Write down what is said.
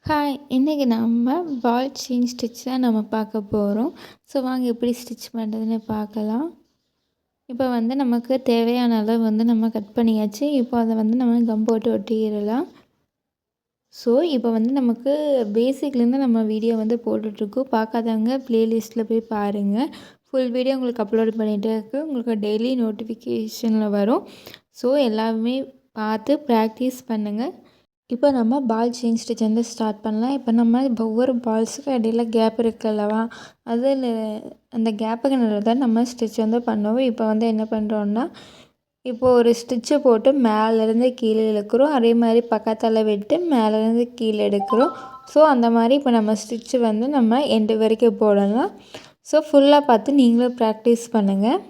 Hi! இன்றைக்கி நம்ம பால் chain stitch தான் நம்ம பார்க்க போகிறோம். ஸோ வாங்க எப்படி ஸ்டிச் பண்ணுறதுன்னு பார்க்கலாம். இப்போ நமக்கு தேவையான அளவு நம்ம கட் பண்ணியாச்சு. இப்போ அதை நம்ம கம் போட்டு ஒட்டிடலாம். ஸோ இப்போ நமக்கு பேசிக்லேருந்து நம்ம வீடியோ போட்டுட்ருக்கோம். பார்க்காதவங்க ப்ளேலிஸ்ட்டில் போய் பாருங்கள். ஃபுல் வீடியோ உங்களுக்கு அப்லோட் பண்ணிகிட்டே இருக்குது. உங்களுக்கு டெய்லி நோட்டிஃபிகேஷனில் வரும். ஸோ எல்லாமே பார்த்து ப்ராக்டிஸ் பண்ணுங்கள். இப்போ நம்ம பால் செயின் ஸ்டிச் ஸ்டார்ட் பண்ணலாம். இப்போ நம்ம ஒவ்வொரு பால்ஸுக்கும் இடையில கேப் இருக்கு அல்லவா, அதில் அந்த கேப்புக்கு நடுவில் தான் நம்ம ஸ்டிச் பண்ணுவோம். இப்போ என்ன பண்ணுறோன்னா, இப்போ ஒரு ஸ்டிச்சை போட்டு மேலேருந்து கீழே இழுக்கிறோம். அதே மாதிரி பக்கத்தில் விட்டு மேலேருந்து கீழே எடுக்கிறோம். ஸோ அந்த மாதிரி இப்போ நம்ம ஸ்டிச்சு நம்ம எண்டு வரைக்கும் போடலாம். ஸோ ஃபுல்லாக பார்த்து நீங்களும் ப்ராக்டிஸ் பண்ணுங்கள்.